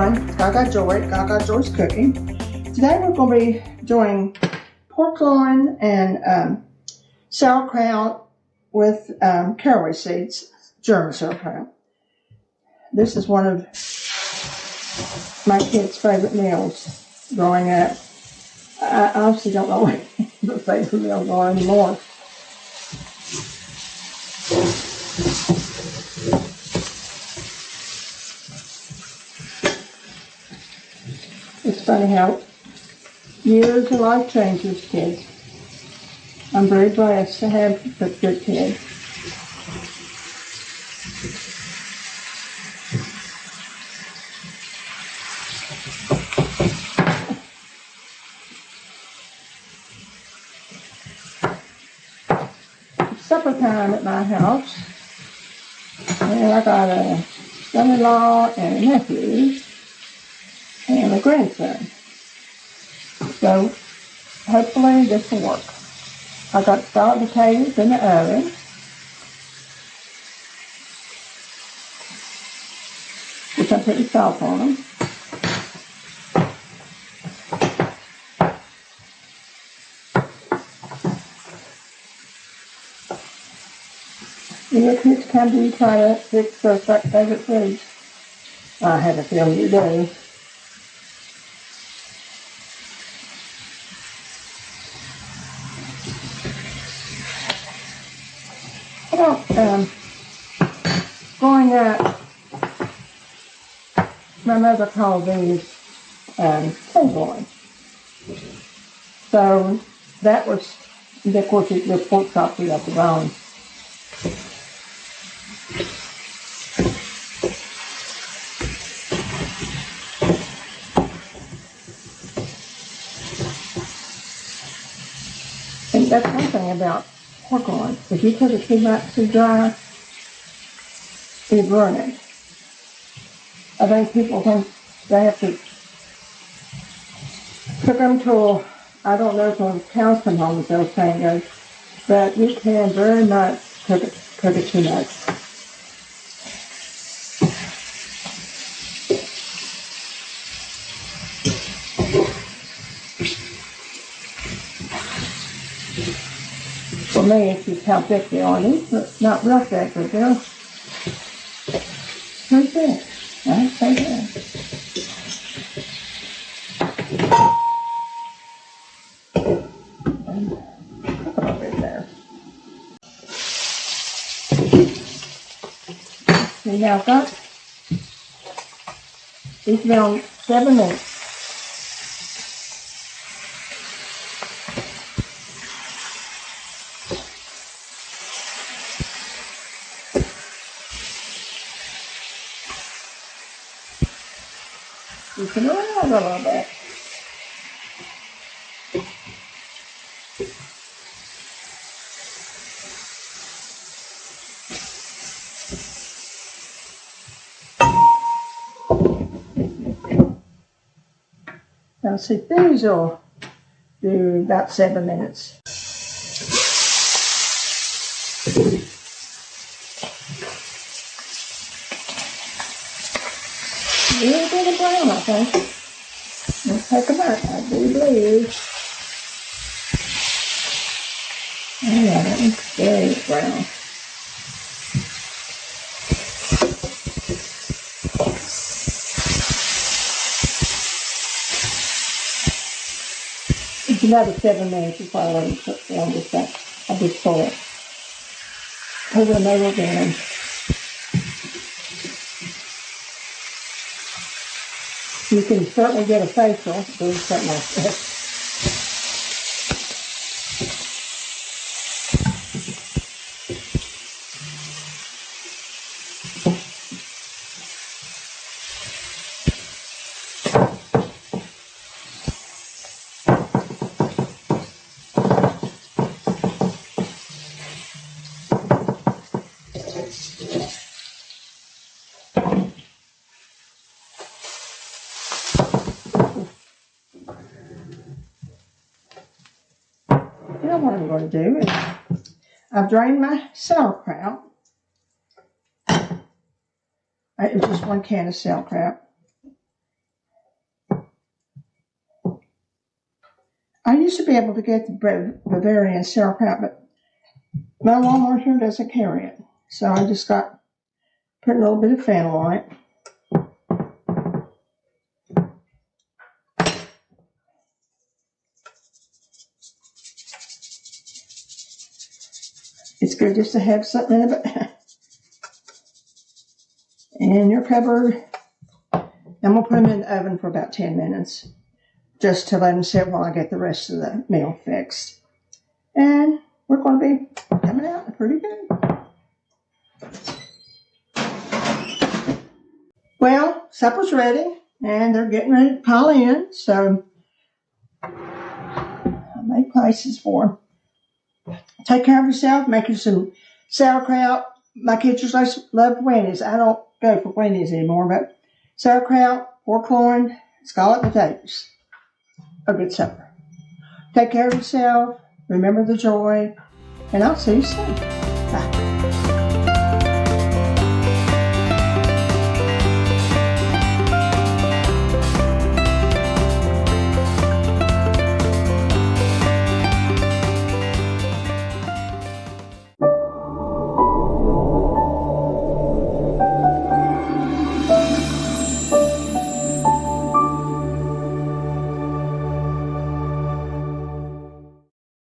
everyone, it's Gagajoy, Gagajoy's Cooking. Today we're going to be doing pork loin and sauerkraut with caraway seeds, German sauerkraut. This is one of my kids' favorite meals growing up. I honestly don't know what the favorite meals are anymore. It's funny how years of life changes kids. I'm very blessed to have such good kids. It's supper time at my house, and I got a son-in-law and a nephew and a grandson. So hopefully this will work. I got scalloped potatoes in the oven. Which I'm putting salt on them. Next time you try to fix those favorite foods, I have a feeling you do. Well, growing up, my mother called these tenderloin. So that was, of course, the pork chops you have the bone. And that's one thing about pork loin. If you cook it too dry, you burn it. I think people think they have to cook them till, I don't know if the cows come home with those fingers, but you can very much cook it too much. For me, it's just how thick they are. These are not real thick, but they're pretty thick. I'd say that. And put them over there. See, now I've got these around 7 minutes. You can around a little bit. Now see, these will do about 7 minutes. A little bit of brown, I think. Let's take them out. I do believe. Oh yeah, that looks very brown. It's another 7 minutes before I let it cook down just that. I just pull it over and over again. You can certainly get a facial doing something like this. Now what I'm going to do is I've drained my sauerkraut. It was just 1 can of sauerkraut. I used to be able to get the Bavarian sauerkraut, but my Walmart here doesn't carry it. So I just got put a little bit of fennel on it. It's good just to have something in it. And you're covered. I'm going to put them in the oven for about 10 minutes. Just to let them sit while I get the rest of the meal fixed. And we're going to be coming out pretty good. Well, supper's ready. And they're getting ready to pile in. So I made places for them. Take care of yourself. Make you some sauerkraut. My kids just love Wendy's. I don't go for Wendy's anymore, but sauerkraut, pork loin, scalloped potatoes. A good supper. Take care of yourself. Remember the joy. And I'll see you soon.